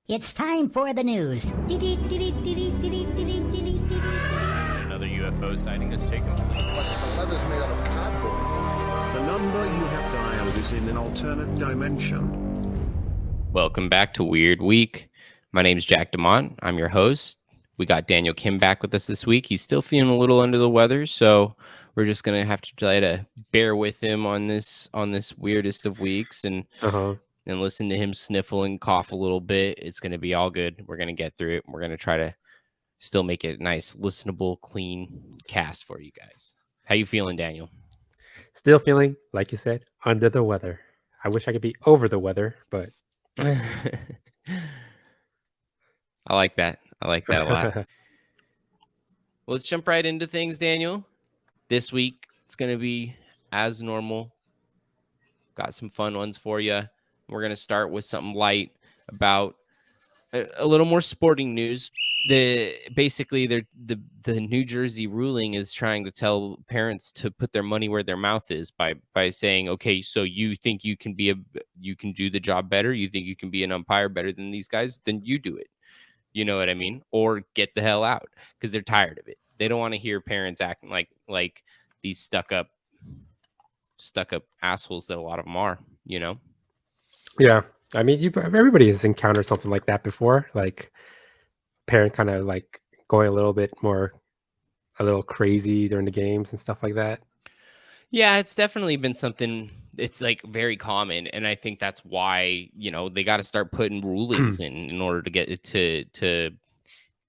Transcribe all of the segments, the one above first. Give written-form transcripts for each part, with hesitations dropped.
It's time for the news. Another UFO sighting has taken place. The leather's made out of cardboard. The number you have dialed is in an alternate dimension. Welcome back to Weird Week. My name's Jack DeMont. I'm your host. We got Daniel Kim back with us this week. He's still feeling a little under the weather, so we're just gonna have to try to bear with him on this weirdest of weeks and listen to him sniffle and cough a little bit. It's gonna be all good. We're gonna get through it. We're gonna try to still make it a nice, listenable, clean cast for you guys. How you feeling, Daniel? Still feeling, like you said, under the weather. I wish I could be over the weather, but I like that. I like that a lot. Well, let's jump right into things, Daniel. This week, it's going to be as normal. Got some fun ones for you. We're going to start with something light about a little more sporting news. Basically, the New Jersey ruling is trying to tell parents to put their money where their mouth is by saying, okay, so you think you can do the job better? You think you can be an umpire better than these guys? Then you do it. You know what I mean? Or get the hell out, because they're tired of it. They don't want to hear parents acting like these stuck up assholes that a lot of them are, you know? yeah. I mean, everybody has encountered something like that before, like parent kind of like going a little crazy during the games and stuff like that. Yeah, it's definitely been something. It's like very common, and I think that's why they got to start putting rulings in order to get it to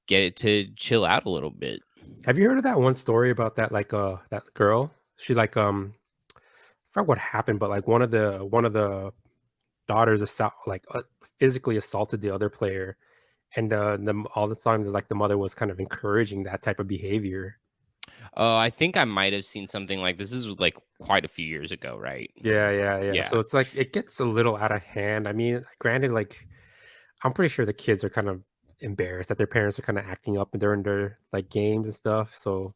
get it to chill out a little bit. Have you heard of that one story about that that girl? She I forgot what happened, but like one of the daughters physically assaulted the other player, and all the time like the mother was kind of encouraging that type of behavior. I think I might have seen something like this. This was like quite a few years ago, right? Yeah. So it's like it gets a little out of hand. I mean, granted, like I'm pretty sure the kids are kind of embarrassed that their parents are kind of acting up during their like games and stuff. So,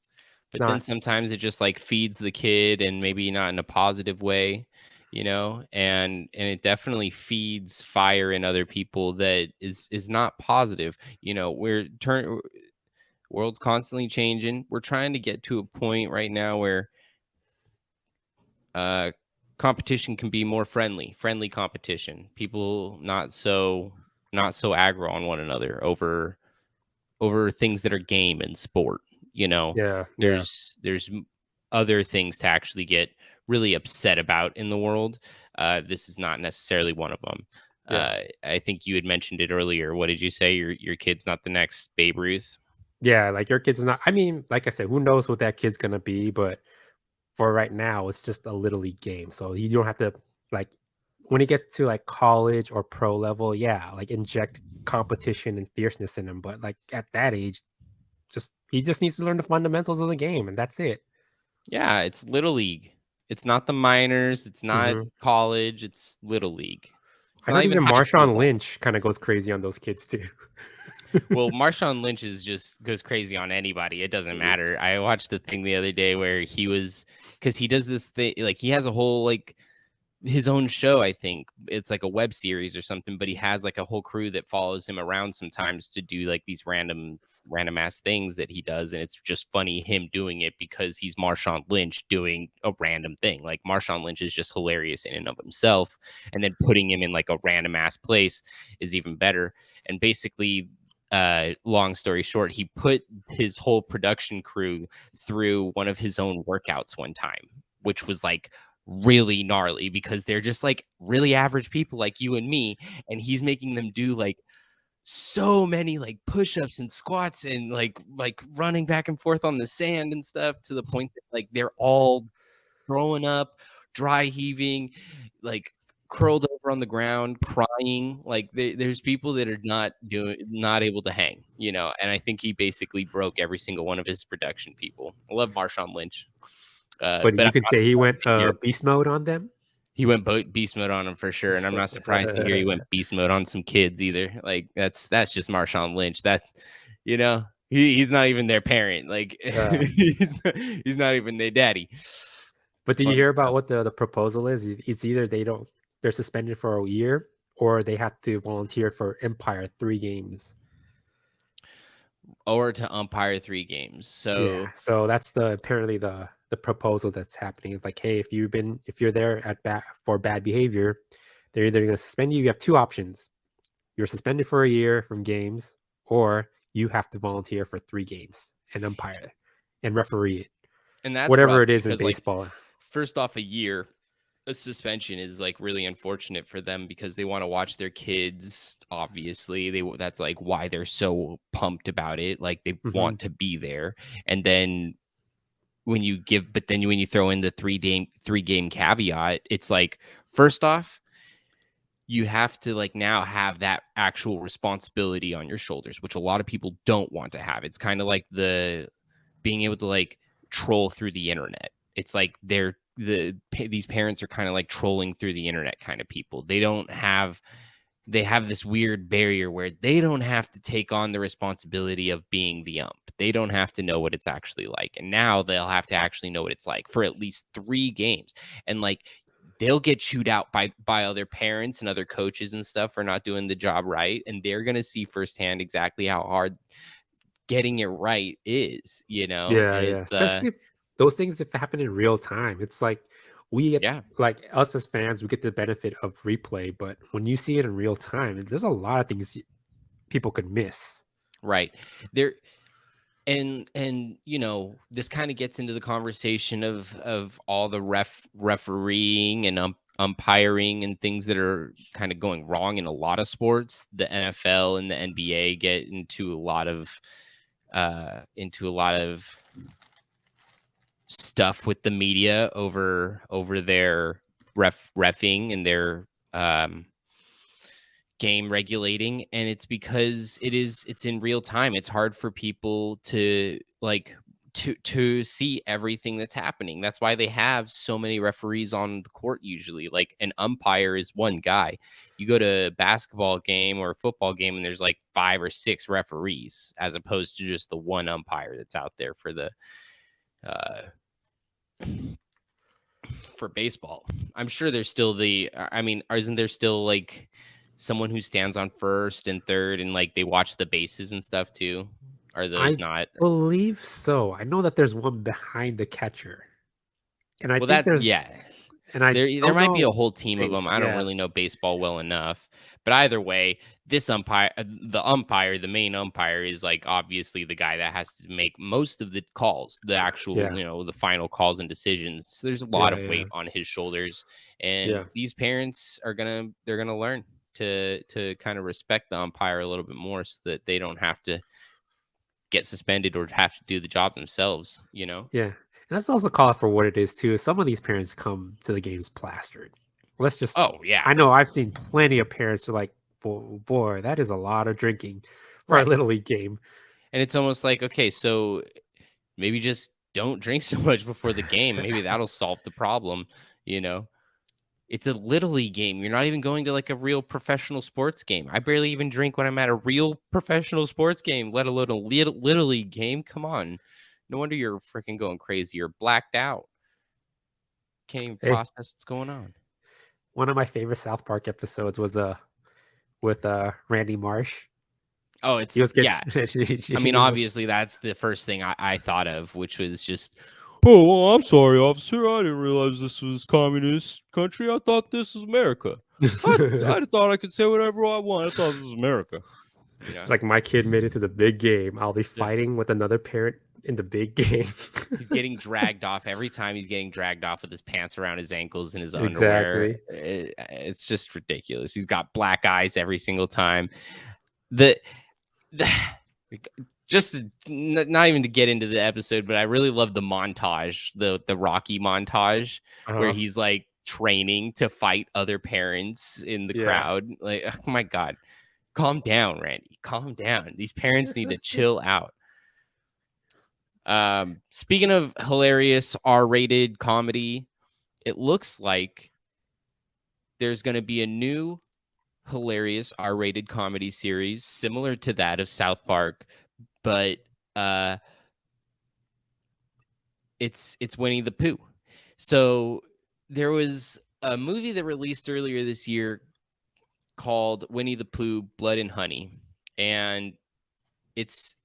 but then sometimes it just like feeds the kid, and maybe not in a positive way, and it definitely feeds fire in other people that is not positive. World's constantly changing. We're trying to get to a point right now where competition can be more friendly competition. People not so aggro on one another over things that are game and sport. There's other things to actually get really upset about in the world. This is not necessarily one of them. I think you had mentioned it earlier. What did you say? Your kid's not the next Babe Ruth? Yeah, like your kid's not. I mean, like I said, who knows what that kid's gonna be? But for right now, it's just a little league game, so you don't have to like when he gets to like college or pro level. Yeah, like inject competition and fierceness in him. But like at that age, he just needs to learn the fundamentals of the game, and that's it. Yeah, it's little league. It's not the minors. It's not college. It's little league. It's I not heard even high Marshawn school. Lynch kind of goes crazy on those kids too. Well, Marshawn Lynch just goes crazy on anybody. It doesn't matter. I watched a thing the other day where because he does this thing, like he has a whole like his own show. I think it's like a web series or something, but he has like a whole crew that follows him around sometimes to do like these random ass things that he does, and it's just funny him doing it because he's Marshawn Lynch doing a random thing. Like Marshawn Lynch is just hilarious in and of himself, and then putting him in like a random ass place is even better. And basically, long story short, he put his whole production crew through one of his own workouts one time, which was like really gnarly because they're just like really average people like you and me, and he's making them do like so many like push-ups and squats and like running back and forth on the sand and stuff, to the point that like they're all throwing up, dry heaving, like curled over on the ground crying. Like there's people that are not able to hang, and I think he basically broke every single one of his production people. I love Marshawn Lynch. But you could say he went beast mode on them. He went beast mode on him for sure, and I'm not surprised to hear he went beast mode on some kids either. Like that's just Marshawn Lynch. That he's not even their parent. Like he's not even their daddy. But did you hear about what the proposal is? It's either they're suspended for a year, or they have to volunteer for Empire 3 games. Or to umpire 3 games. Yeah, So so that's apparently the proposal that's happening. It's like, hey, if you're there for bad behavior, they're either going to suspend you. You have two options: you're suspended for a year from games, or you have to volunteer for 3 games and umpire and referee it, and that's whatever rough it is in because, like, baseball. first off, a year a suspension is like really unfortunate for them because they want to watch their kids. Obviously, that's like why they're so pumped about it. Like they Hmm. want to be there, and then when you throw in the three game caveat, it's like, first off, you have to like now have that actual responsibility on your shoulders, which a lot of people don't want to have. It's kind of like the being able to like troll through the internet. It's like these parents are kind of like trolling through the internet kind of people. They have this weird barrier where they don't have to take on the responsibility of being the ump. They don't have to know what it's actually like. And now they'll have to actually know what it's like for at least 3 games. And like they'll get chewed out by other parents and other coaches and stuff for not doing the job right. And they're going to see firsthand exactly how hard getting it right is, Yeah, and yeah. it's Especially if those things if happen in real time. It's like we get yeah, like us as fans, we get the benefit of replay, but when you see it in real time, there's a lot of things people could miss. right. There and this kind of gets into the conversation of all the refereeing and umpiring and things that are kind of going wrong in a lot of sports. The NFL and the NBA get into a lot of stuff with the media over their refing and their game regulating, and it's because it's in real time. It's hard for people to like to see everything that's happening. That's why they have so many referees on the court. Usually, like, an umpire is one guy. You go to a basketball game or a football game and there's like 5 or 6 referees as opposed to just the one umpire that's out there for the uh for baseball. I'm sure there's still isn't there still like someone who stands on first and third and like they watch the bases and stuff too? Are those I not? believe so. I know that there's one behind the catcher. And I Well, think that there's yeah. and I There don't might be know a whole team of base. them. I don't Yeah. really know baseball well enough, but either way, this the main umpire, is like obviously the guy that has to make most of the calls, the actual, Yeah. the final calls and decisions. So there's a lot Yeah, of yeah. weight on his shoulders, and Yeah. these parents they're gonna learn to kind of respect the umpire a little bit more, so that they don't have to get suspended or have to do the job themselves. Yeah. And let's also call it for what it is too. Some of these parents come to the games plastered. Let's just Oh yeah, I know I've seen plenty of parents who are like, boy, that is a lot of drinking for a right. little league game. And it's almost like, okay, so maybe just don't drink so much before the game. Maybe that'll solve the problem. You know, it's a little league game. You're not even going to like a real professional sports game. I barely even drink when I'm at a real professional sports game, let alone a little league game. Come on. No wonder you're freaking going crazy. You're blacked out. Can't even Hey, process what's going on. one of my favorite South Park episodes was with Randy Marsh. Oh, He was getting yeah. I mean, he was obviously, that's the first thing I thought of, which was just, oh, well, I'm sorry, officer. I didn't realize this was communist country. I thought this was America. I thought I could say whatever I want. I thought this was America. It's like, my kid made it to the big game. I'll be Yeah. fighting with another parent in the big game. He's getting dragged off every time. He's getting dragged off with his pants around his ankles and his underwear. Exactly. It's just ridiculous. He's got black eyes every single time. The just not even to get into the episode, but I really love the montage, the Rocky montage, where he's like training to fight other parents in the crowd. Like, oh my God, calm down, Randy, calm down. These parents need to chill out. Speaking of hilarious R-rated comedy, it looks like there's going to be a new hilarious R-rated comedy series similar to that of South Park, but it's Winnie the Pooh. So there was a movie that released earlier this year called Winnie the Pooh Blood and Honey. And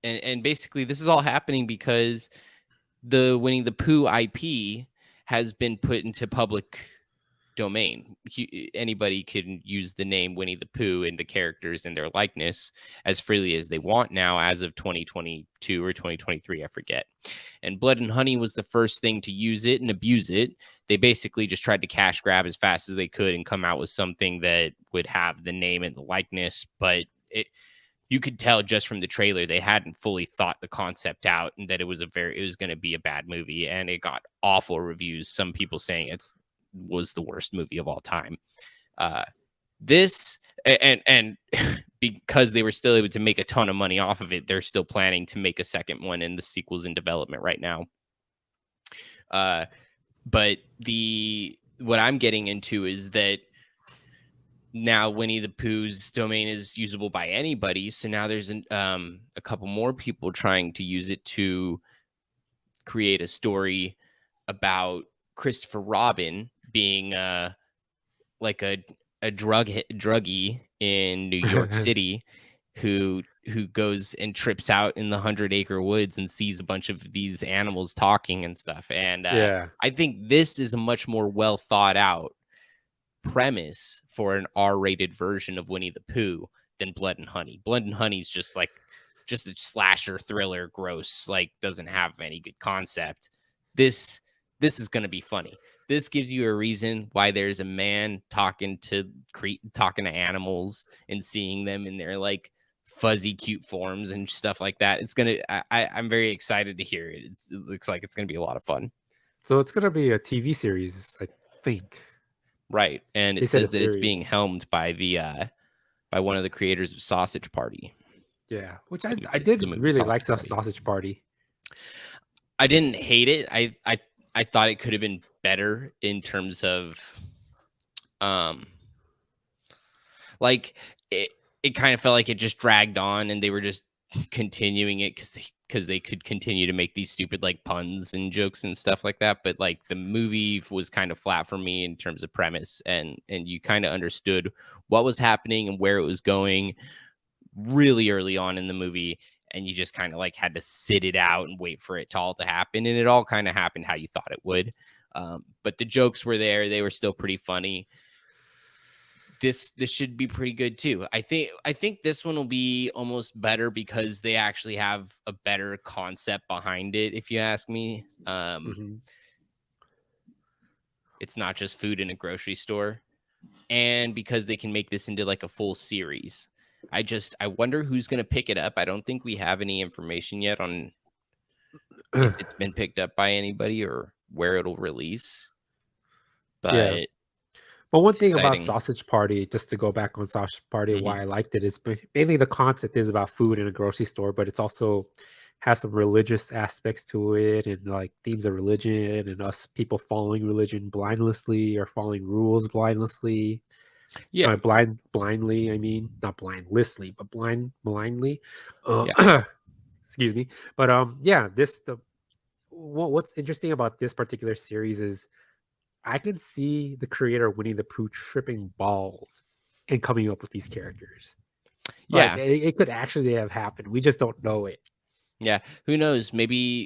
and basically this is all happening because the Winnie the Pooh IP has been put into public domain. Anybody can use the name Winnie the Pooh and the characters and their likeness as freely as they want now, as of 2022 or 2023, I forget. And Blood and Honey was the first thing to use it and abuse it. They basically just tried to cash grab as fast as they could and come out with something that would have the name and the likeness, but you could tell just from the trailer they hadn't fully thought the concept out, and that it was going to be a bad movie, and it got awful reviews. Some people saying was the worst movie of all time. This and because they were still able to make a ton of money off of it, they're still planning to make a second one, and the sequel's in development right now. But what I'm getting into is that now Winnie the Pooh's domain is usable by anybody. So now there's a couple more people trying to use it to create a story about Christopher Robin being like a druggie in New York City who goes and trips out in the 100-acre woods and sees a bunch of these animals talking and stuff. And I think this is a much more well thought out premise for an R-rated version of Winnie the Pooh than Blood and Honey. Blood and Honey's just a slasher thriller, gross, like doesn't have any good concept. This is going to be funny. This gives you a reason why there's a man talking to animals and seeing them in their like fuzzy cute forms and stuff like that. I'm very excited to hear it. It looks like it's going to be a lot of fun. So it's going to be a TV series, I think. Right, and it says that it's being helmed by one of the creators of Sausage Party. Yeah, which I did really like the Sausage Party. I didn't hate it. I thought it could have been better in terms of, like it kind of felt like it just dragged on, and they were just continuing it because they could continue to make these stupid like puns and jokes and stuff like that. But like the movie was kind of flat for me in terms of premise, and you kind of understood what was happening and where it was going really early on in the movie, and you just kind of like had to sit it out and wait for it all to happen, and it all kind of happened how you thought it would. But the jokes were there; they were still pretty funny. This should be pretty good too. I think this one will be almost better because they actually have a better concept behind it, if you ask me. It's not just food in a grocery store, and because they can make this into like a full series. I wonder who's going to pick it up. I don't think we have any information yet on if it's been picked up by anybody or where it'll release. But yeah. But one thing about Sausage Party, just to go back on Sausage Party, why I liked it is mainly the concept is about food in a grocery store, but it's also has some religious aspects to it, and like themes of religion and us people following religion blindlessly or following rules blindlessly. Yeah, blindly. I mean, not blindlessly, but blindly. Excuse me. But what's interesting about this particular series is I can see the creator Winnie the Pooh tripping balls and coming up with these characters. Yeah, like, it could actually have happened. We just don't know it. Yeah, who knows? Maybe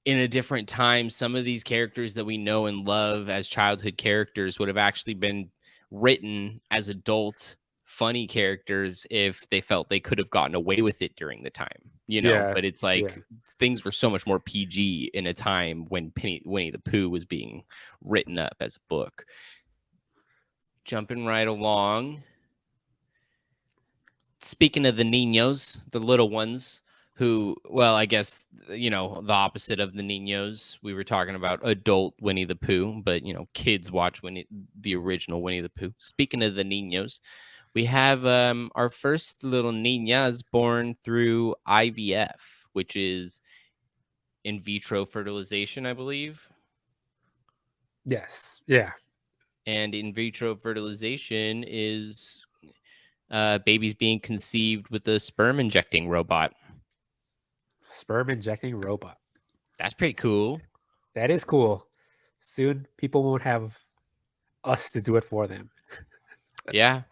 in a different time, some of these characters that we know and love as childhood characters would have actually been written as adult funny characters if they felt they could have gotten away with it during the time, but it's like things were so much more PG in a time when Winnie the Pooh was being written up as a book. Jumping right along. Speaking of the niños, the little ones who, well, I guess, the opposite of the niños. We were talking about adult Winnie the Pooh, but, kids watch the original Winnie the Pooh. Speaking of the niños, we have our first little niñas born through IVF, which is in vitro fertilization, I believe. Yes. Yeah. And in vitro fertilization is babies being conceived with a sperm injecting robot. Sperm injecting robot. That's pretty cool. That is cool. Soon people won't have us to do it for them. Yeah.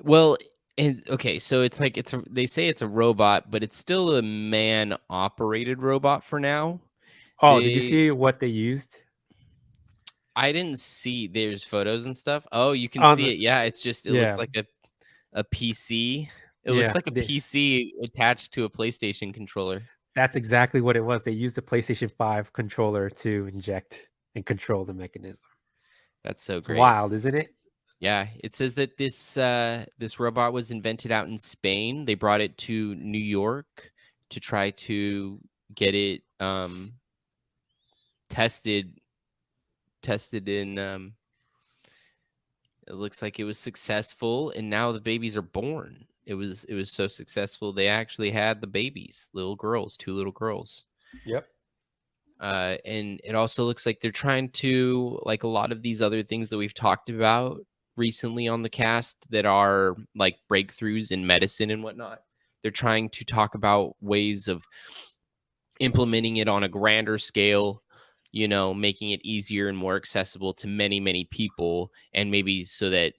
Well, and okay, so it's like they say it's a robot, but it's still a man-operated robot for now. Oh, did you They see what they used I didn't see there's photos and stuff. Oh, you can on see the? it. Yeah, it's just it looks Yeah, like a PC. It looks yeah. like a PC attached to a PlayStation controller. That's exactly what it was. They used the PlayStation 5 controller to inject and control the mechanism. That's so It's great. wild, isn't it? Yeah, it says that this robot was invented out in Spain. They brought it to New York to try to get it tested in it looks like it was successful, and now the babies are born. It was so successful they actually had the babies, little girls, 2 little girls. Yep. And it also looks like they're trying to, like a lot of these other things that we've talked about recently on the cast that are like breakthroughs in medicine and whatnot. They're trying to talk about ways of implementing it on a grander scale, making it easier and more accessible to many, many people. And maybe so that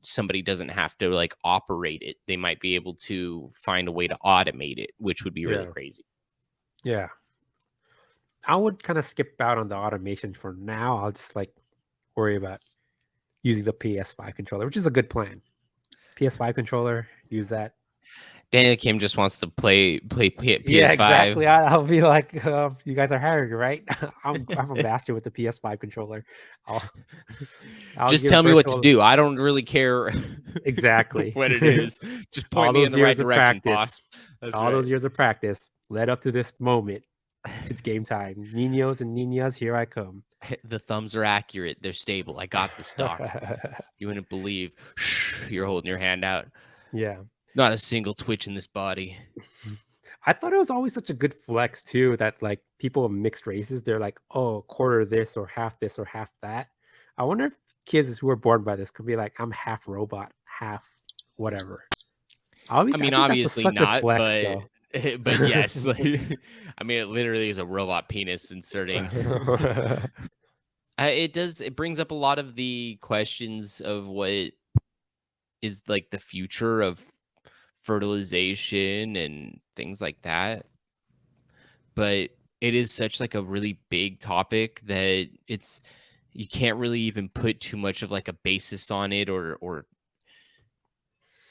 somebody doesn't have to like operate it, they might be able to find a way to automate it, which would be really Yeah. crazy. Yeah. I would kind of skip out on the automation for now. I'll just like worry about using the PS5 controller, which is a good plan. PS5 controller, use that. Daniel Kim just wants to play PS5. Yeah, exactly. I'll be like, you guys are hiring, right? I'm a master with the PS5 controller. I'll Just give tell me what to virtual do. I don't really care exactly what it is. Just point all me in those the right years of direction, boss. practice. That's All right. those years of practice led up to this moment. It's game time. Ninos and niñas, here I come. The thumbs are accurate. They're stable. I got the stock. You wouldn't believe. You're holding your hand out. Yeah. Not a single twitch in this body. I thought it was always such a good flex too that like people of mixed races, they're like, oh, quarter this or half that. I wonder if kids who were born by this could be like, I'm half robot, half whatever. I mean, think obviously such not, a flex but though. but yes, like, I mean, it literally is a robot penis inserting. It brings up a lot of the questions of what is like the future of fertilization and things like that. But it is such like a really big topic that you can't really even put too much of like a basis on it or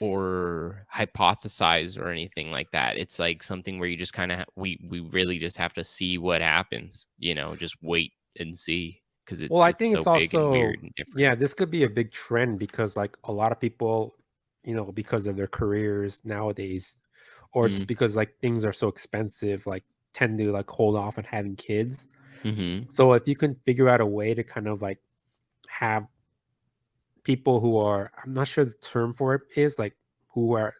hypothesize or anything like that. It's like something where you just kind of we really just have to see what happens, just wait and see, because Well, I it's think so it's big and also, weird and different. yeah, this could be a big trend because like a lot of people, because of their careers nowadays, or just because like things are so expensive, like tend to like hold off on having kids. Mm-hmm. So if you can figure out a way to kind of like have people who are, I'm not sure the term for it is, like who are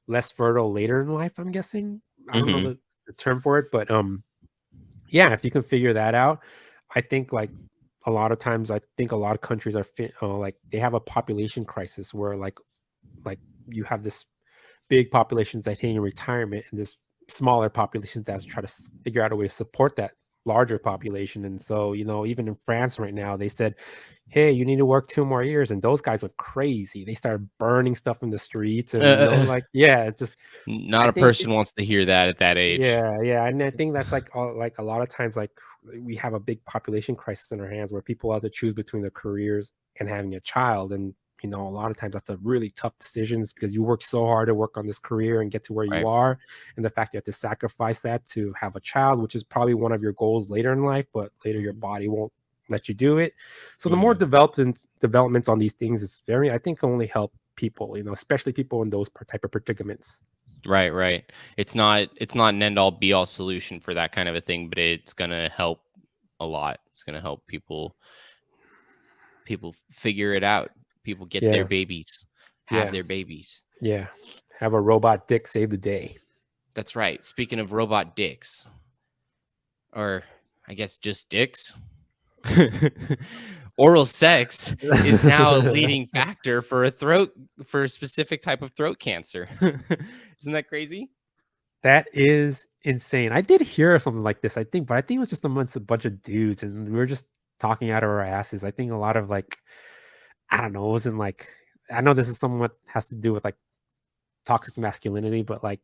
less fertile later in life, I'm guessing. I don't know Mm-hmm. the term for it, but yeah, if you can figure that out, I think like a lot of times, I think a lot of countries are like they have a population crisis where like you have this big populations that hitting retirement and this smaller populations that's try to figure out a way to support that larger population. And so, even in France right now, they said, hey, you need to work 2 more years. And those guys went crazy. They started burning stuff in the streets. And, like, yeah, it's just, Not I a think, person wants to hear that at that age. yeah. And I think that's like a lot of times, like we have a big population crisis in our hands where people have to choose between their careers and having a child. And, a lot of times that's a really tough decisions because you work so hard to work on this career and get to where Right. you are. And the fact you have to sacrifice that to have a child, which is probably one of your goals later in life, but later your body won't let you do it. So the more developments on these things is I think only help people, especially people in those type of predicaments. Right. It's not an end all be all solution for that kind of a thing, but it's gonna help a lot. It's gonna help people figure it out. People get their babies, have their babies. Yeah. Have a robot dick save the day. That's right. Speaking of robot dicks, or I guess just dicks, oral sex is now a leading factor for a specific type of throat cancer. Isn't that crazy? That is insane. I did hear something like this, I think, but I think it was just amongst a bunch of dudes and we were just talking out of our asses. I think a lot of like, I don't know, it wasn't like I know this is somewhat has to do with like toxic masculinity, but like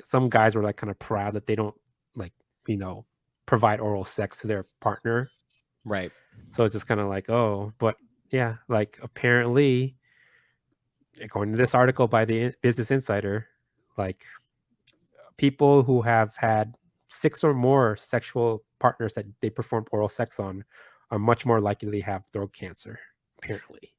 some guys were like kind of proud that they don't like, provide oral sex to their partner. Right. So it's just kind of like, oh, but yeah, like apparently, according to this article by the Business Insider, like people who have had 6 or more sexual partners that they performed oral sex on are much more likely to have throat cancer, apparently.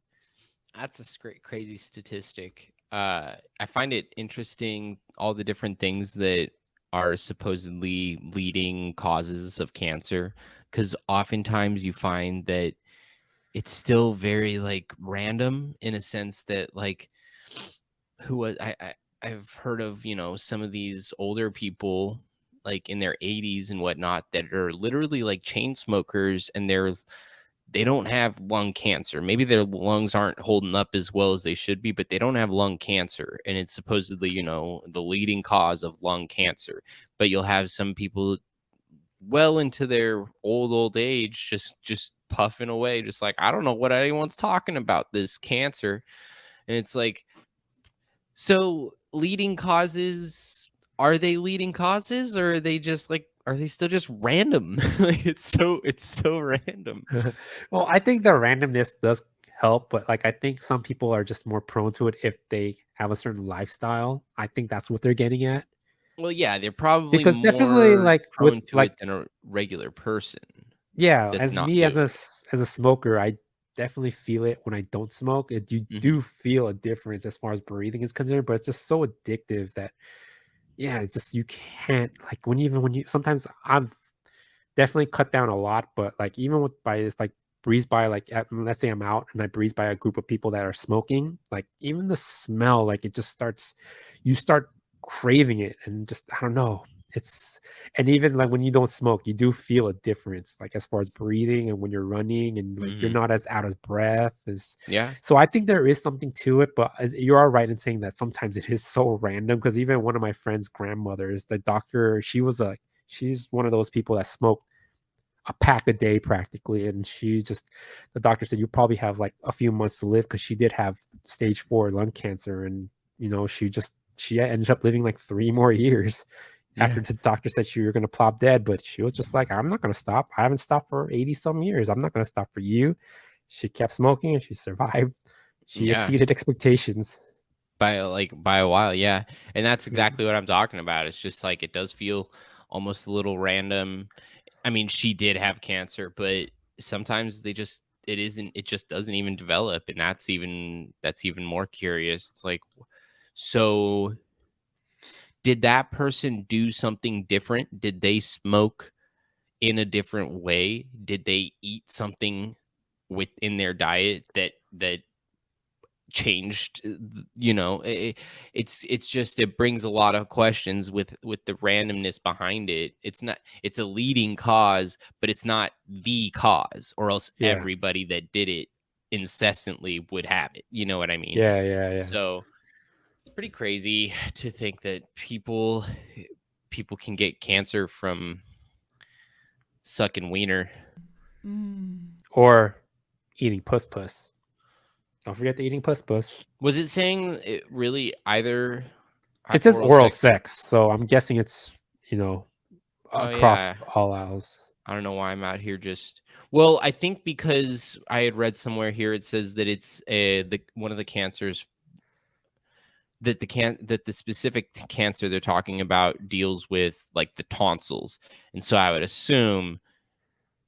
That's a crazy statistic. I find it interesting all the different things that are supposedly leading causes of cancer, because oftentimes you find that it's still very like random in a sense that like who was I've heard of, some of these older people like in their 80s and whatnot that are literally like chain smokers, and they don't have lung cancer. Maybe their lungs aren't holding up as well as they should be, but they don't have lung cancer. And it's supposedly, the leading cause of lung cancer. But you'll have some people well into their old age just puffing away, just like, I don't know what anyone's talking about, this cancer. And it's like, so leading causes, are they leading causes, or are they just like, are they still just random? Like it's so random. Well, I think the randomness does help, but like I think some people are just more prone to it if they have a certain lifestyle. I think that's what they're getting at. Well, yeah, they're probably Because definitely more like with prone to like it than a regular person yeah, that's as not me doing it. as a smoker, I definitely feel it when I don't smoke. You Mhm. do feel a difference as far as breathing is concerned, but it's just so addictive that yeah, it's just you can't like when you sometimes I've definitely cut down a lot, but like even with by it's like breeze by like let's say I'm out and I breeze by a group of people that are smoking, like even the smell, like it just starts you start craving it and just I don't know. It's and even like when you don't smoke, you do feel a difference, like as far as breathing and when you're running and like you're Mhm. not as out of breath as Yeah. so I think there is something to it, but you are right in saying that sometimes it is so random because even one of my friend's grandmothers, the doctor, she's one of those people that smoke a pack a day practically, and the doctor said you probably have like a few months to live because she did have stage 4 lung cancer, and she ended up living like 3 more years after Yeah. the doctor said she were going to plop dead, but she was just like, I'm not going to stop. I haven't stopped for 80 some years. I'm not going to stop for you. She kept smoking and she survived. She Yeah. exceeded expectations. By a while, yeah. And that's Yeah. exactly what I'm talking about. It's just like it does feel almost a little random. I mean, she did have cancer, but sometimes it just doesn't even develop, and that's even more curious. It's like, so did that person do something different? Did they smoke in a different way? Did they eat something within their diet that changed? It's just, it brings a lot of questions with the randomness behind it. It's a leading cause, but it's not the cause, or else Yeah. everybody that did it incessantly would have it, you know what I mean? Yeah. Yeah. Yeah. So it's pretty crazy to think that people can get cancer from sucking wiener. Or eating puss. Don't forget the eating puss. Was it saying it really either It says oral oral sex? sex, so I'm guessing it's, Oh across yeah. all aisles. I don't know why I'm out here just. Well, I think because I had read somewhere here it says that it's the one of the cancers that the specific cancer they're talking about deals with like the tonsils, and so I would assume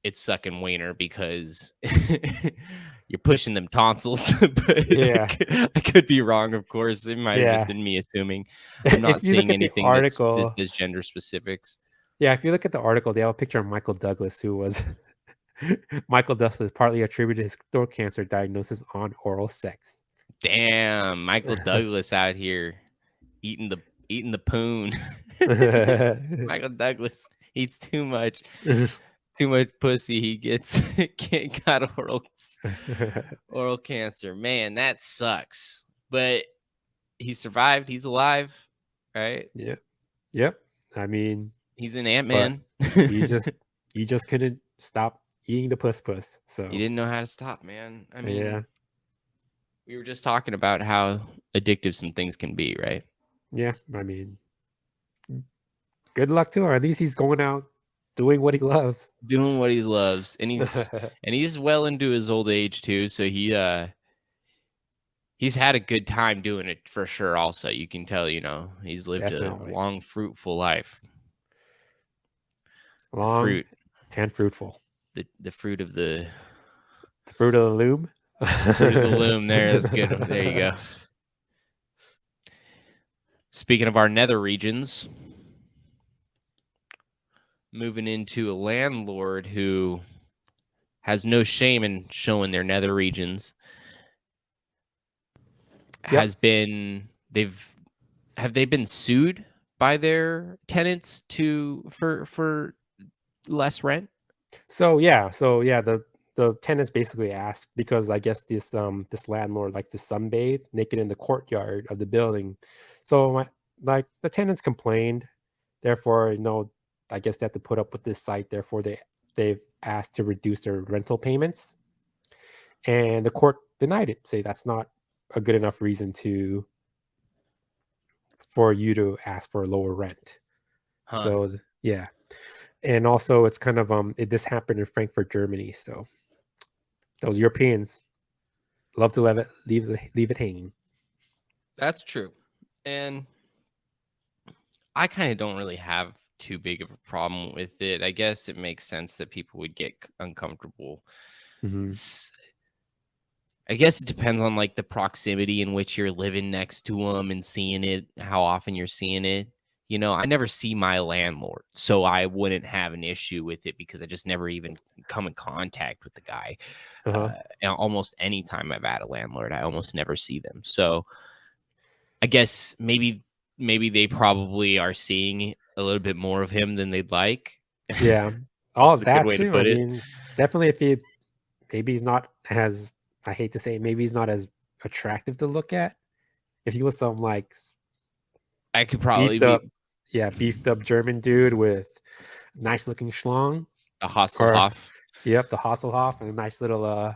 it's sucking wiener because you're pushing them tonsils. But Yeah. I could be wrong, of course. It might have just Yeah. been me assuming. I'm not If you look seeing at the anything that article says gender specifics. yeah, if you look at the article, they have a picture of Michael Douglas, who was Michael Douglas partly attributed his throat cancer diagnosis on oral sex. Damn, Michael Douglas out here eating the poon. Michael Douglas eats too much pussy. He gets got oral cancer. Man, that sucks. But he survived. He's alive, right? Yep. Yep. I mean, He's an but Ant-Man. he just he just couldn't stop eating the puss. He So didn't know how to stop, man. I yeah. mean, We were just talking about how addictive some things can be, right? Yeah, I mean, good luck to him. At least he's going out doing what he loves. Doing what he loves, and he's well into his old age too. So he's had a good time doing it for sure. Also, you can tell, he's lived a Definitely. long, fruitful life. The Long fruit, and fruitful. the fruit of the The fruit of the loom. fruit of the loom. That's good. There you go. Speaking of our nether regions, moving into a landlord who has no shame in showing their nether regions. Yep. Have they been sued by their tenants for less rent? So yeah, the tenants basically asked because I guess this landlord likes to sunbathe naked in the courtyard of the building. So like the tenants complained, therefore I guess they have to put up with this site. Therefore they've asked to reduce their rental payments, and the court denied it. Say that's not a good enough reason for you to ask for a lower rent. Huh. So yeah. And also it's kind of this happened in Frankfurt, Germany. So those Europeans love to leave it hanging. That's true. And I kind of don't really have too big of a problem with it. I guess it makes sense that people would get uncomfortable. Mhm. I guess it depends on like the proximity in which you're living next to them and seeing it, how often you're seeing it. I never see my landlord, so I wouldn't have an issue with it because I just never even come in contact with the guy. Uh-huh. And almost any time I've had a landlord, I almost never see them. So I guess maybe they probably are seeing a little bit more of him than they'd like. Yeah. This All is a good that way to too. I put it. mean, definitely maybe he's not as, I hate to say it, maybe he's not as attractive to look at. If he was some like I could probably be beefed up German dude with nice looking schlong. a Or Hasselhoff. yep, the Hasselhoff and a nice little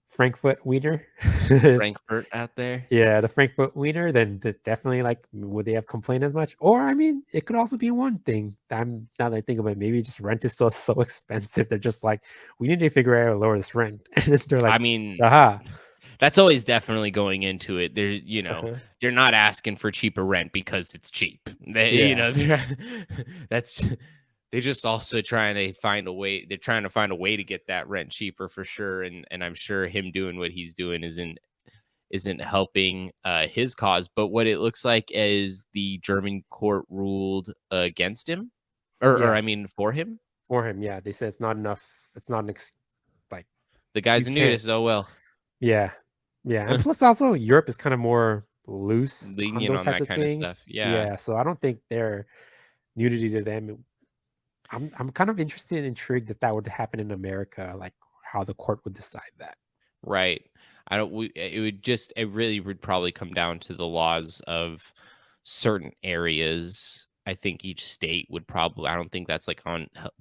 Frankfurt wiener. Frankfurt out there. Yeah, the Frankfurt wiener, then definitely like would they have complained as much? Or I mean, it could also be one thing. Now that I think about it, maybe just rent is so expensive. They're just like, we need to figure out how to lower this rent. And then they're like, I mean, aha. that's always definitely going into it. They're, Uh-huh. they're not asking for cheaper rent because it's cheap. Yeah. That's they're just also trying to find a way. They're trying to find a way to get that rent cheaper for sure. And I'm sure him doing what he's doing isn't helping his cause. But what it looks like is the German court ruled against him, or Yeah. I mean for him. For him, yeah. They said it's not enough. It's not like The guy's you a can't. nudist. Oh well, Yeah. Yeah. And plus also Europe is kind of more loose on lenient those on types that of kind of things. stuff. Yeah. Yeah. So I don't think their nudity to them. I'm kind of interested and intrigued if that would happen in America, like how the court would decide that. Right. I don't. It really would probably come down to the laws of certain areas. I think each state would probably. I don't think that's like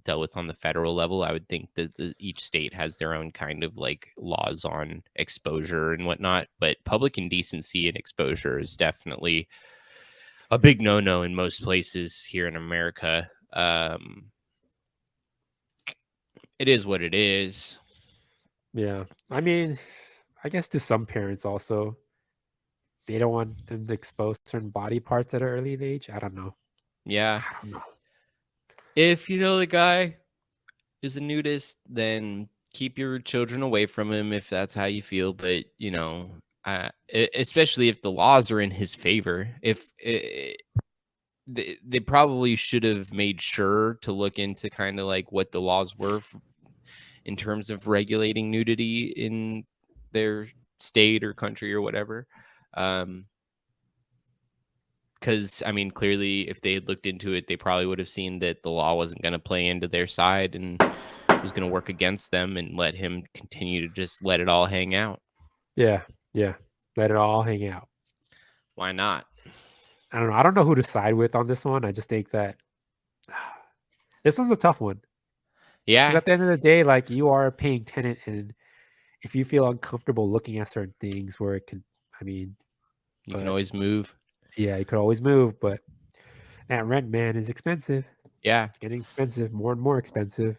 dealt with on the federal level. I would think that each state has their own kind of like laws on exposure and whatnot. But public indecency and exposure is definitely a big no-no in most places here in America. It is what it is. Yeah. I mean, I guess to some parents also, they don't want them to expose certain body parts at an early age. I don't know. Yeah. I don't know. If you know the guy is a nudist, then keep your children away from him if that's how you feel. But especially if the laws are in his favor, if they probably should have made sure to look into kind of like what the laws were in terms of regulating nudity in their state or country or whatever. Because I mean, clearly, if they had looked into it, they probably would have seen that the law wasn't going to play into their side and was going to work against them and let him continue to just let it all hang out. Yeah. Yeah. Let it all hang out. Why not? I don't know. I don't know who to side with on this one. I just think that this one's a tough one. Because Yeah. at the end of the day, like you are a paying tenant, and if you feel uncomfortable looking at certain things where it could, I mean, You can but always move. yeah, you could always move, but that rent, man, is expensive. Yeah. It's getting expensive, more and more expensive.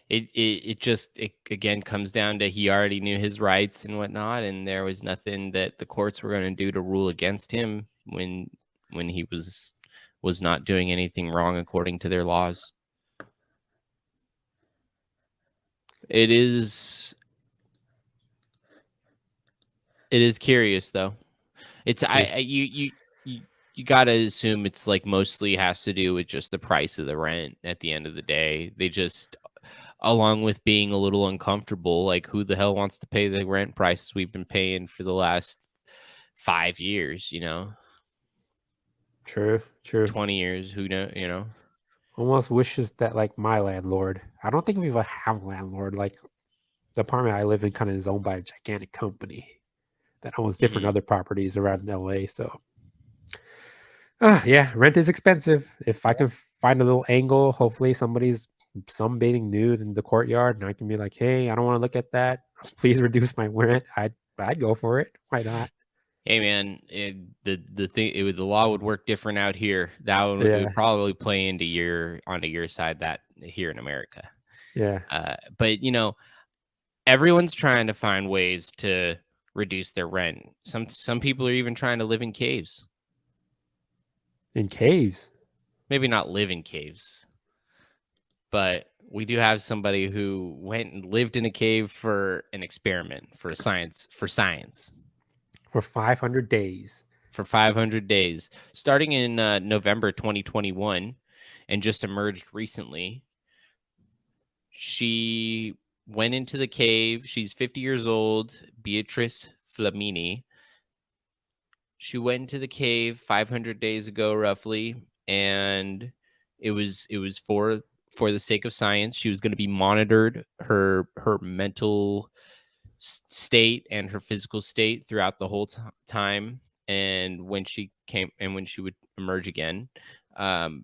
It just again comes down to he already knew his rights and whatnot, and there was nothing that the courts were going to do to rule against him when he was not doing anything wrong according to their laws. It is curious though. It's you got to assume it's like mostly has to do with just the price of the rent at the end of the day. They just, along with being a little uncomfortable, like who the hell wants to pay the rent prices we've been paying for the last 5 years, True. 20 years, who know. Almost wishes that like my landlord. I don't think we even have a landlord. Like the apartment I live in kind of is owned by a gigantic company that owns different Mhm. other properties around LA. So yeah, rent is expensive. If I can find a little angle, hopefully somebody's sunbathing nude in the courtyard, and I can be like, "Hey, I don't want to look at that. Please reduce my rent." I'd go for it. Why not? Hey man, the thing the law would work different out here. That would it Yeah, would probably play onto your side that here in America. yeah. But everyone's trying to find ways to reduce their rent. Some people are even trying to live in caves. In caves. Maybe not live in caves, but we do have somebody who went and lived in a cave for an experiment for science For 500 days. for 500 days, starting in November 2021, and just emerged recently. She went into the cave. She's 50 years old, Beatrice Flamini. She went into the cave 500 days ago, roughly, and it was for the sake of science. She was going to be monitored, her mental state and her physical state throughout the whole time, and when she would emerge again. Um,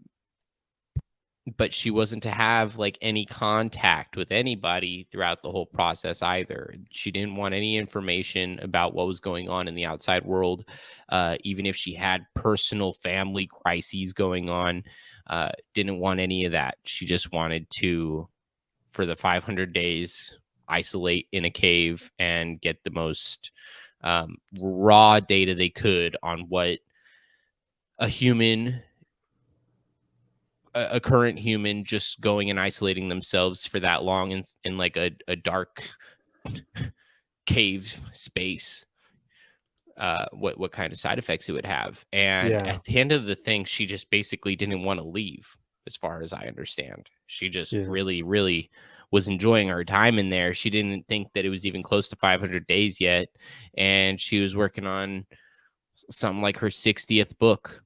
but she wasn't to have like any contact with anybody throughout the whole process either. She didn't want any information about what was going on in the outside world, even if she had personal family crises going on. Didn't want any of that. She just wanted to, for the 500 days, isolate in a cave and get the most raw data they could on what a current human just going and isolating themselves for that long in like a dark cave space, what kind of side effects it would have. And Yeah, at the end of the thing, she just basically didn't want to leave, as far as I understand. She just yeah, really, really was enjoying her time in there. She didn't think that it was even close to 500 days yet, and she was working on something like her 60th book.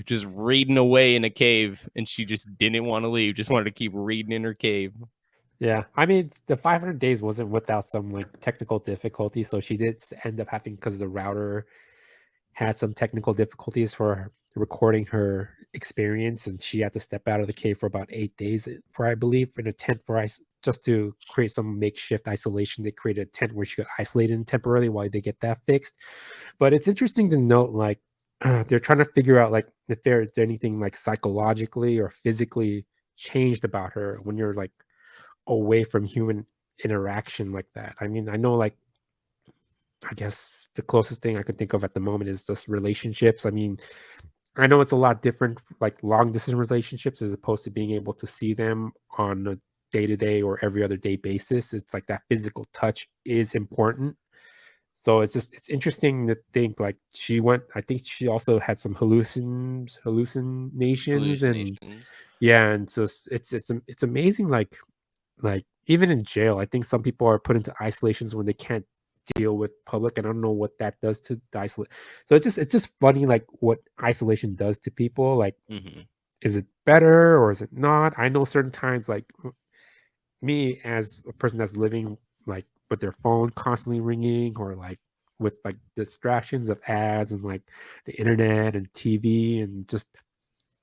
Just reading away in a cave, and she just didn't want to leave, just wanted to keep reading in her cave. yeah. I mean, the 500 days wasn't without some like technical difficulty. So she did end up having, because the router had some technical difficulties for recording her experience, and she had to step out of the cave for about 8 days for, I believe, in a tent for just to create some makeshift isolation. They created a tent where she could isolate in temporarily while they get that fixed. But it's interesting to note, like, they're trying to figure out like if there's anything like psychologically or physically changed about her when you're like away from human interaction like that. I mean, I know, like, I guess the closest thing I can think of at the moment is just relationships. I mean, I know it's a lot different, like long distance relationships, as opposed to being able to see them on a day to day or every other day basis. It's like that physical touch is important. So it's interesting to think like she went. I think she also had some hallucinations, and Hallucinations. yeah, and so it's amazing. Like even in jail, I think some people are put into isolations when they can't deal with public, and I don't know what that does to the isolate. So it's just funny, like what isolation does to people. Like, Hmm. is it better or is it not? I know certain times, like me as a person that's living like with their phone constantly ringing, or like with like distractions of ads and like the internet and TV, and just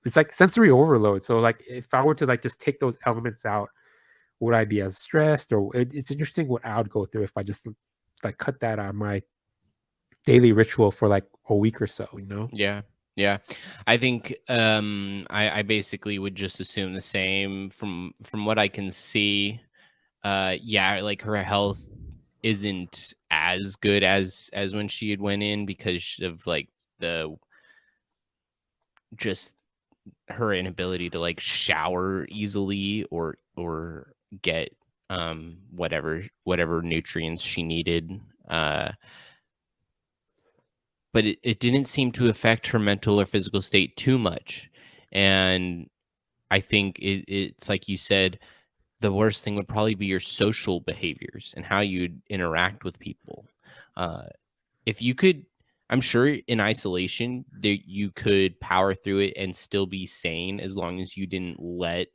it's like sensory overload. So like if I were to like just take those elements out, would I be as stressed? Or it's interesting what I would go through if I just like cut that out of my daily ritual for like a week or so, you know? Yeah. Yeah. I think I basically would just assume the same from what I can see. Yeah, like her health isn't as good as when she had went in because of like the just her inability to like shower easily or get whatever nutrients she needed. But it didn't seem to affect her mental or physical state too much. And I think it's like you said, the worst thing would probably be your social behaviors and how you'd interact with people. Uh, if you could, I'm sure in isolation that you could power through it and still be sane as long as you didn't let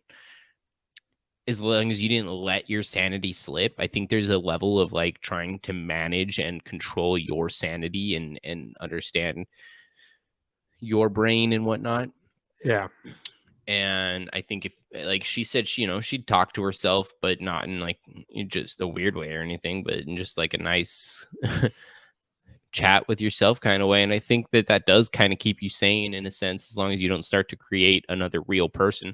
your sanity slip. I think there's a level of like trying to manage and control your sanity and understand your brain and whatnot. Yeah. And I think if like she said, she'd talk to herself, but not in like just a weird way or anything, but in just like a nice chat with yourself kind of way. And I think that does kind of keep you sane in a sense, as long as you don't start to create another real person,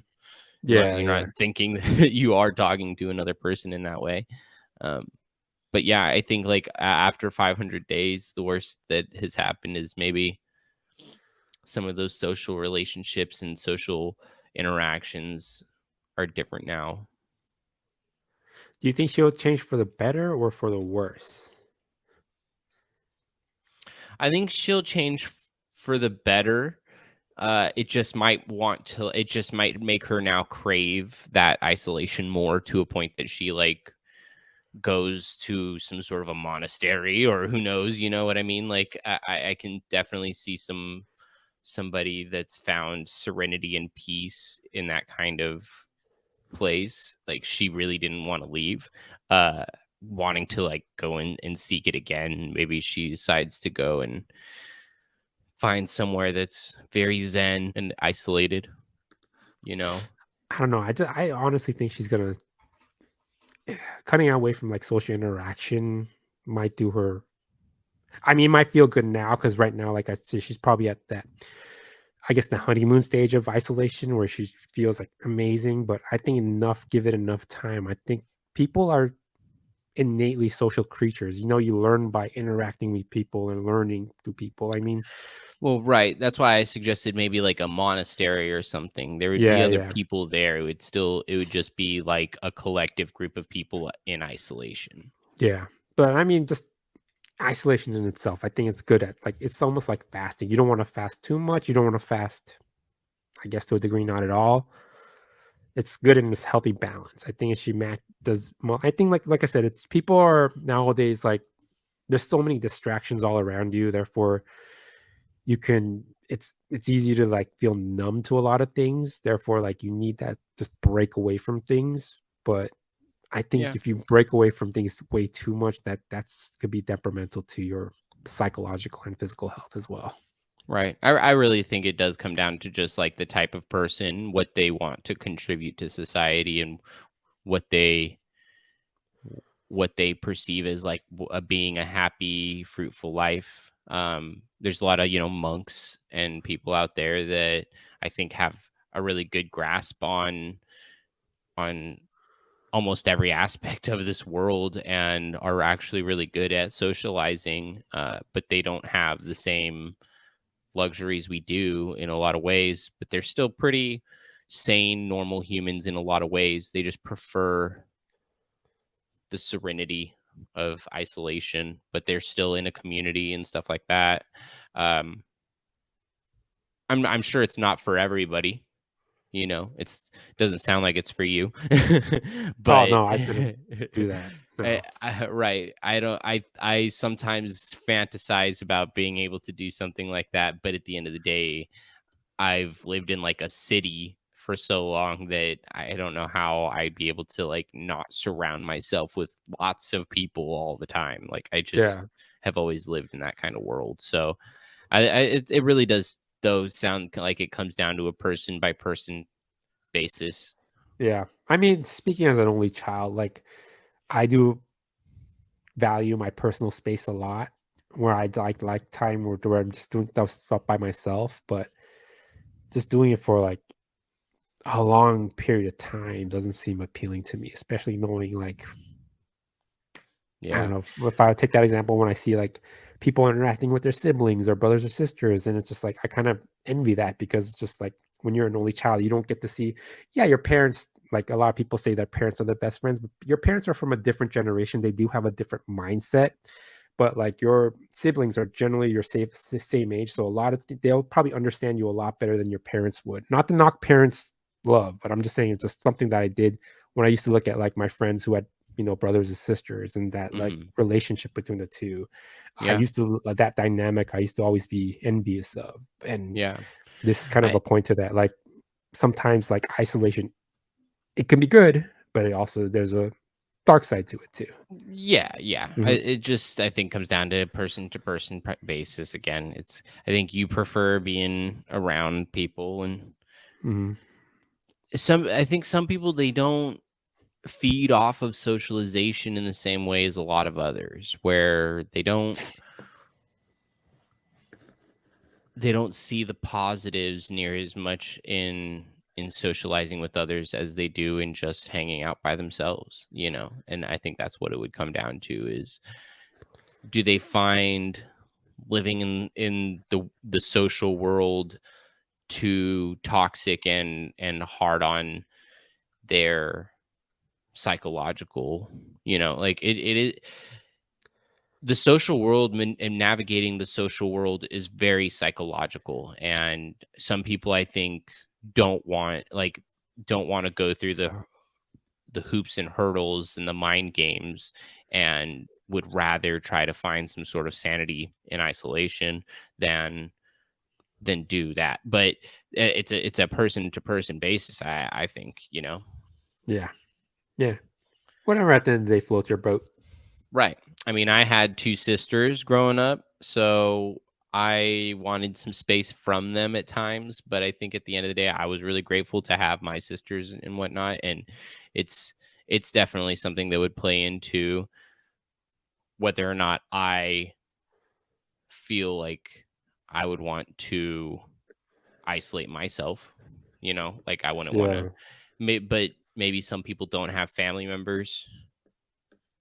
as long as Yeah. you're Yeah. not thinking that you are talking to another person in that way. But yeah, I think like after 500 days, the worst that has happened is maybe some of those social relationships and social interactions are different now. Do you think she'll change for the better or for the worse? I think she'll change for the better. It just might it just might make her now crave that isolation more to a point that she like goes to some sort of a monastery or who knows, you know what I mean? Like I can definitely see somebody that's found serenity and peace in that kind of place. Like she really didn't want to leave, uh wanting to like go and seek it again. Maybe she decides to go and find somewhere that's very zen and isolated, you know. I don't know. I honestly think she's gonna cutting away from like social interaction might do her. I mean, it might feel good now because right now, like I said, she's probably at that, I guess, the honeymoon stage of isolation where she feels like amazing. But I think give it enough time. I think people are innately social creatures. You know, you learn by interacting with people and learning through people. I mean, Well, right, that's why I suggested maybe like a monastery or something. There would be yeah, other yeah, people there. It would just be like a collective group of people in isolation. yeah. But I mean, just isolation in itself, I think it's good at like it's almost like fasting. You don't want to fast too much. You don't want to fast, I guess, to a degree, not at all. It's good in this healthy balance. I think if she does well, I think like I said, it's people are nowadays like there's so many distractions all around you. Therefore, you can it's easy to like feel numb to a lot of things. Therefore, like you need that just break away from things. But I think Yeah. if you break away from things way too much, that's could be detrimental to your psychological and physical health as well. Right. I really think it does come down to just like the type of person, what they want to contribute to society, and what they what they perceive as like being a happy, fruitful life. There's a lot of monks and people out there that I think have a really good grasp on almost every aspect of this world and are actually really good at socializing, but they don't have the same luxuries we do in a lot of ways, but they're still pretty sane, normal humans in a lot of ways. They just prefer the serenity of isolation, but they're still in a community and stuff like that. Um, I'm sure it's not for everybody. It's doesn't sound like it's for you, Oh but no, I couldn't do that. No. right. I sometimes fantasize about being able to do something like that, but at the end of the day, I've lived in like a city for so long that I don't know how I'd be able to like not surround myself with lots of people all the time. Like I just Yeah. have always lived in that kind of world. So it really does though sound like it comes down to a person by person basis. Yeah. I mean, speaking as an only child, like I do value my personal space a lot, where I like time where I'm just doing stuff by myself, but just doing it for like a long period of time doesn't seem appealing to me, especially knowing like I don't Yeah. know if I would take that example when I see like people interacting with their siblings or brothers or sisters, and it's just like I kind of envy that because it's just like when you're an only child, you don't get to see, yeah, your parents. Like a lot of people say that parents are their best friends, but your parents are from a different generation. They do have a different mindset, but like your siblings are generally your same age, so a lot of they'll probably understand you a lot better than your parents would. Not to knock parents' love, but I'm just saying it's just something that I did when I used to look at like my friends who had brothers and sisters and that like Hmm. relationship between the two. I Yeah. used to that dynamic I used to always be envious of. And Yeah. this is kind of I a point to that. Like sometimes like isolation, it can be good, but it also there's a dark side to it too. Yeah, yeah. Hmm. It just I think comes down to person basis again. It's I think you prefer being around people, and Hmm. I think some people they don't feed off of socialization in the same way as a lot of others, where they don't see the positives near as much in socializing with others as they do in just hanging out by themselves, you know. And I think that's what it would come down to is, do they find living in the social world too toxic and hard on their psychological, like it is the social world, and navigating the social world is very psychological, and some people I think don't want to go through the hoops and hurdles and the mind games, and would rather try to find some sort of sanity in isolation than do that. But it's a person to person basis, I think, Yeah. Yeah. Whatever at the end of the day floats your boat. right. I mean, I had two sisters growing up, so I wanted some space from them at times, but I think at the end of the day I was really grateful to have my sisters and whatnot. And it's it's definitely something that would play into whether or not I feel like I would want to isolate myself. Like I wouldn't want to. Yeah. But maybe some people don't have family members.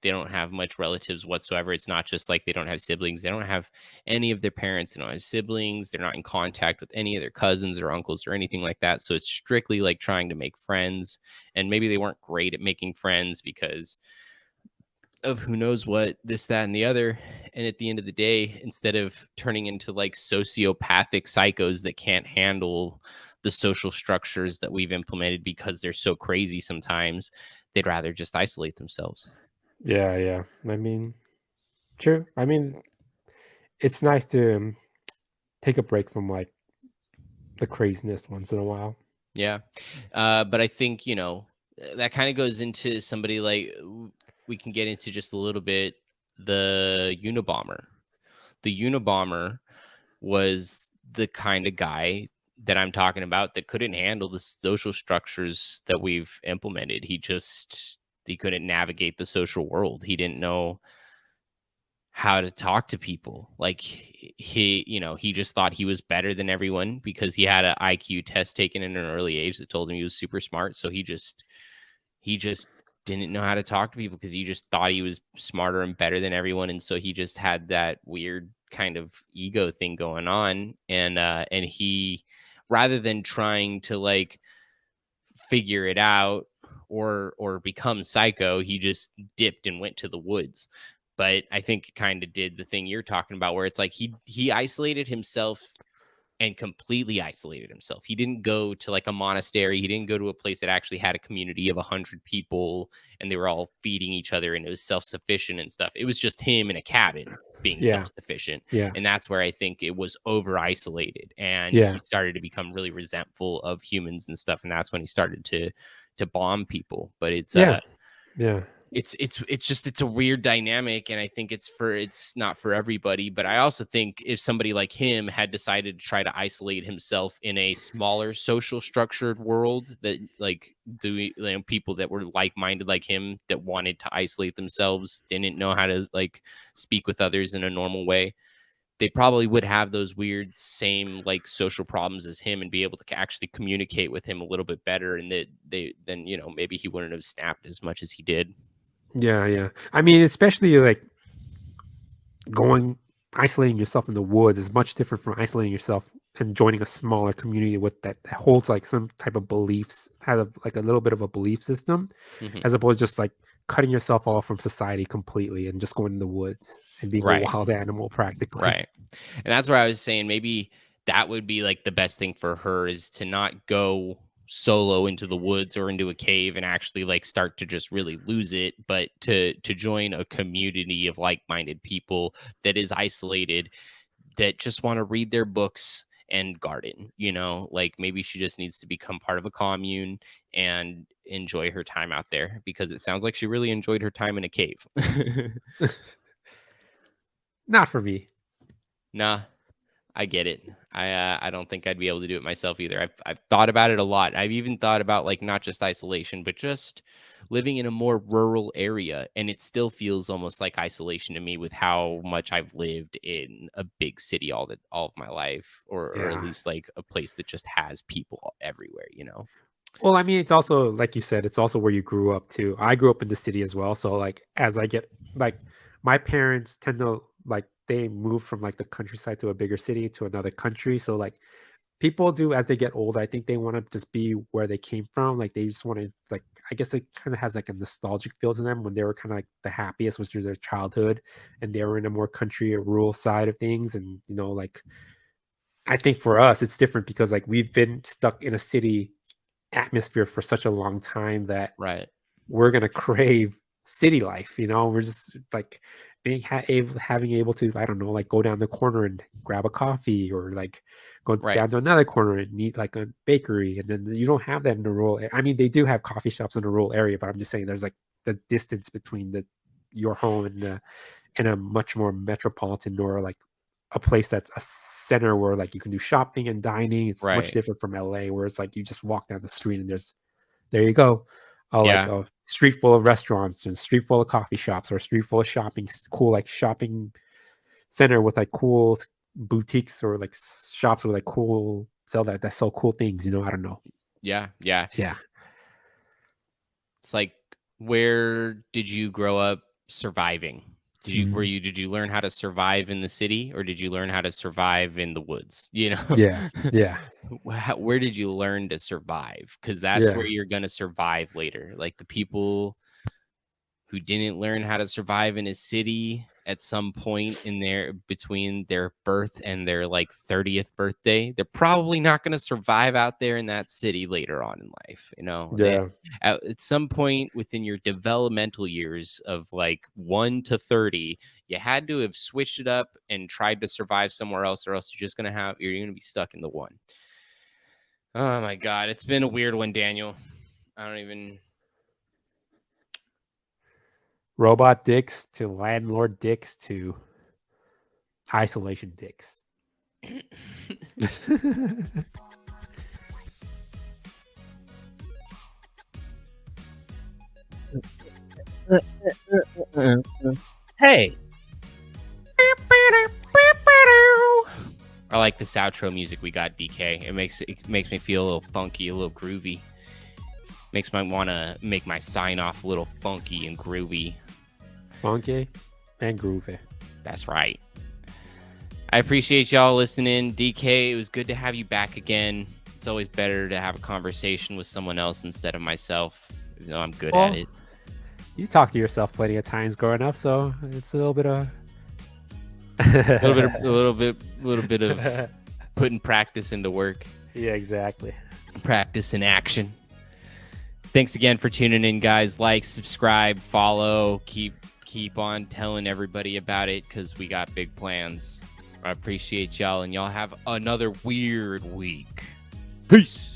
They don't have much relatives whatsoever. It's not just like they don't have siblings. They don't have any of their parents. They don't have siblings. They're not in contact with any of their cousins or uncles or anything like that. So it's strictly like trying to make friends. And maybe they weren't great at making friends because of who knows what, this, that, and the other. And at the end of the day, instead of turning into like sociopathic psychos that can't handle the social structures that we've implemented because they're so crazy sometimes, they'd rather just isolate themselves. Yeah. Yeah. I mean, true. I mean, it's nice to take a break from like the craziness once in a while. Yeah. But I think, that kind of goes into somebody like we can get into just a little bit the Unabomber. The Unabomber was the kind of guy that I'm talking about that couldn't handle the social structures that we've implemented. He couldn't navigate the social world. He didn't know how to talk to people. Like he just thought he was better than everyone because he had an IQ test taken in an early age that told him he was super smart. So he just didn't know how to talk to people because he just thought he was smarter and better than everyone. And so he just had that weird kind of ego thing going on. And he, rather than trying to like figure it out or become psycho, he just dipped and went to the woods. But I think it kind of did the thing you're talking about where it's like he isolated himself and completely isolated himself. He didn't go to like a monastery. He didn't go to a place that actually had a community of 100 people and they were all feeding each other and it was self-sufficient and stuff. It was just him in a cabin being Yeah. self-sufficient. Yeah. And that's where I think it was over isolated and Yeah. he started to become really resentful of humans and stuff. And that's when he started to bomb people. But Yeah. Yeah. it's a weird dynamic, and I think it's not for everybody. But I also think if somebody like him had decided to try to isolate himself in a smaller social structured world, that like people that were like-minded like him, that wanted to isolate themselves, didn't know how to like speak with others in a normal way, they probably would have those weird same like social problems as him, and be able to actually communicate with him a little bit better, and that then maybe he wouldn't have snapped as much as he did. Yeah. I mean, especially like isolating yourself in the woods is much different from isolating yourself and joining a smaller community with that holds like some type of beliefs, has like a little bit of a belief system, as opposed to just like cutting yourself off from society completely and just going in the woods and being a wild animal practically. Right. And that's where I was saying maybe that would be like the best thing for her, is to not go solo into the woods or into a cave and actually like start to just really lose it, but to join a community of like-minded people that is isolated, that just want to read their books and garden. Like maybe she just needs to become part of a commune and enjoy her time out there, because it sounds like she really enjoyed her time in a cave. Not for me. Nah, I get it. I don't think I'd be able to do it myself either. I've thought about it a lot. I've even thought about like not just isolation, but just living in a more rural area, and it still feels almost like isolation to me with how much I've lived in a big city all of my life, or at least like a place that just has people everywhere. Well, I mean, it's also like you said, it's also where you grew up too. I grew up in the city as well, so like as I get like my parents tend to like they move from like the countryside to a bigger city to another country, so like people do as they get older. I think they want to just be where they came from. Like they just want to like I guess it kind of has like a nostalgic feel to them when they were kind of like the happiest, which was their childhood, and they were in a more country or rural side of things. And like I think for us it's different because like we've been stuck in a city atmosphere for such a long time that we're gonna crave city life. We're just like being having able to, I don't know, like go down the corner and grab a coffee, or like go down to another corner and eat like a bakery. And then you don't have that in the rural I mean, they do have coffee shops in the rural area, but I'm just saying there's like the distance between your home and a much more metropolitan, or like a place that's a center where like you can do shopping and dining. It's much different from LA, where it's like you just walk down the street and there you go. Like a street full of restaurants and a street full of coffee shops, or a street full of cool like shopping center with like cool boutiques, or like shops with like cool that sell cool things. I don't know. Yeah. It's like, where did you grow up surviving? Did you learn how to survive in the city, or did you learn how to survive in the woods? Yeah. Where did you learn to survive? Because that's where you're gonna survive later. Like the people who didn't learn how to survive in a city at some point between their birth and their like 30th birthday, they're probably not going to survive out there in that city later on in life. At some point within your developmental years of like 1 to 30, you had to have switched it up and tried to survive somewhere else, or else you're going to be stuck in the one. Oh my God, it's been a weird one, Daniel. I don't even. Robot dicks to landlord dicks to isolation dicks. Hey. I like this outro music we got, DK. It makes me feel a little funky, a little groovy. Makes me want to make my sign off a little funky and groovy. Funky and groovy. That's right. I appreciate y'all listening. DK, it was good to have you back again. It's always better to have a conversation with someone else instead of myself, even though I'm good at it. You talk to yourself plenty of times growing up, so it's a little bit of a little bit of putting practice into work. Yeah, exactly. Practice in action. Thanks again for tuning in, guys. Like, subscribe, follow, keep on telling everybody about it, because we got big plans. I appreciate y'all, and y'all have another weird week. Peace.